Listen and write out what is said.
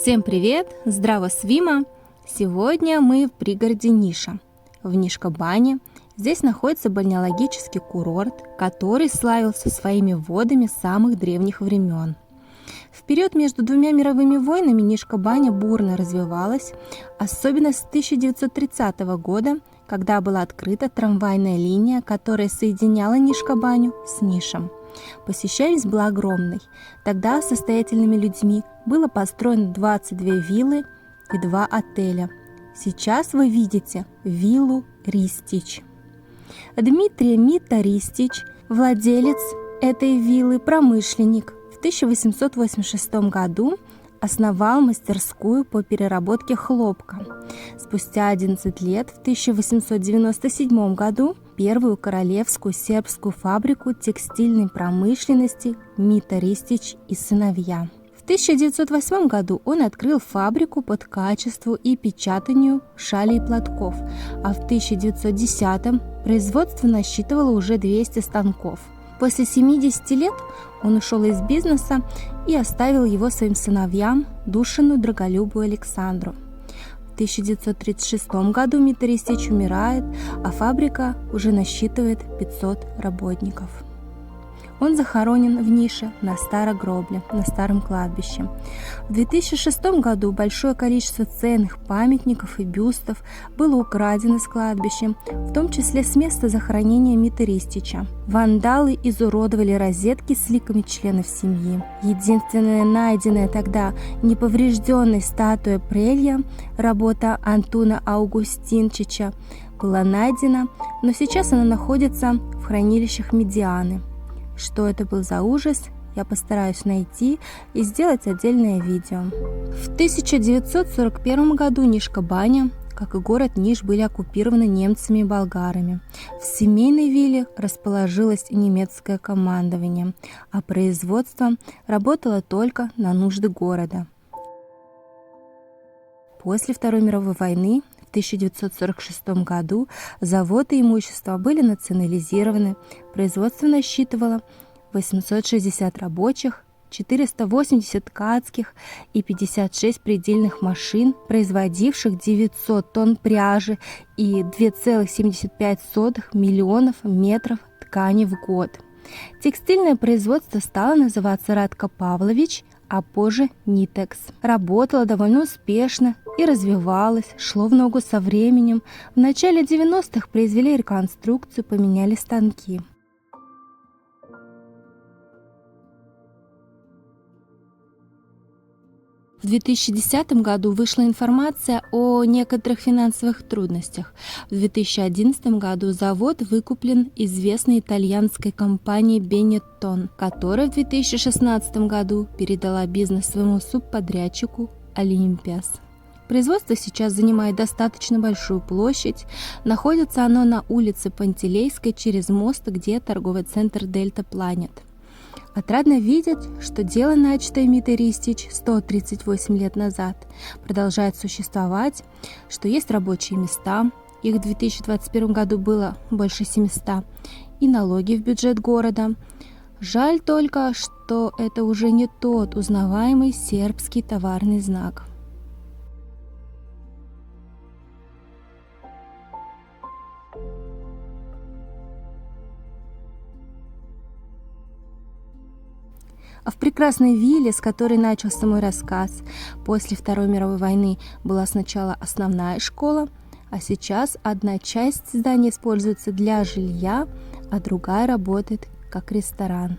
Всем привет! Здраво свима! Сегодня мы в пригороде Ниша, в Нишка-бане. Здесь находится бальнеологический курорт, который славился своими водами с самых древних времен. В период между двумя мировыми войнами Нишка-баня бурно развивалась, особенно с 1930 года, когда была открыта трамвайная линия, которая соединяла Нишка-баню с Нишем. Посещаемость была огромной. Тогда состоятельными людьми было построено 22 виллы и 2 отеля. Сейчас вы видите виллу Ристич. Дмитрий Мита Ристич, владелец этой виллы, промышленник, в 1886 году основал мастерскую по переработке хлопка. Спустя 11 лет, в 1897 году, первую королевскую сербскую фабрику текстильной промышленности Мита Ристич и сыновья. В 1908 году он открыл фабрику по ткачеству и печатанию шалей и платков, а в 1910 производство насчитывало уже 200 станков. После 70 лет он ушел из бизнеса и оставил его своим сыновьям Душину, Драголюбу и Александру. В 1936 году Мита Ристич умирает, а фабрика уже насчитывает 500 работников. Он захоронен в Нише на старой гробле, на старом кладбище. В 2006 году большое количество ценных памятников и бюстов было украдено с кладбища, в том числе с места захоронения Миты Ристича. Вандалы изуродовали розетки с ликами членов семьи. Единственная найденная тогда неповрежденная статуя Прелья, работа Антуна Аугустинчича, была найдена, но сейчас она находится в хранилищах Медианы. Что это был за ужас, я постараюсь найти и сделать отдельное видео. В 1941 году Нишка-баня, как и город Ниш, были оккупированы немцами и болгарами. В семейной вилле расположилось немецкое командование, а производство работало только на нужды города. После Второй мировой войны в 1946 году заводы и имущество были национализированы, производство насчитывало 860 рабочих, 480 ткацких и 56 предельных машин, производивших 900 тонн пряжи и 2,75 миллионов метров ткани в год. Текстильное производство стало называться Радко Павлович, а позже Нитекс. Работало довольно успешно и развивалось, шло в ногу со временем. В начале 90-х произвели реконструкцию, поменяли станки. В 2010 году вышла информация о некоторых финансовых трудностях. В 2011 году завод выкуплен известной итальянской компанией Benetton, которая в 2016 году передала бизнес своему субподрядчику Олимпиас. Производство сейчас занимает достаточно большую площадь. Находится оно на улице Пантелейской через мост, где торговый центр Дельта Планет. Отрадно видеть, что дело, начатое Митой Ристич 138 лет назад, продолжает существовать, что есть рабочие места, их в 2021 году было больше 700, и налоги в бюджет города. Жаль только, что это уже не тот узнаваемый сербский товарный знак. А в прекрасной вилле, с которой начался мой рассказ, после Второй мировой войны была сначала основная школа, а сейчас одна часть здания используется для жилья, а другая работает как ресторан.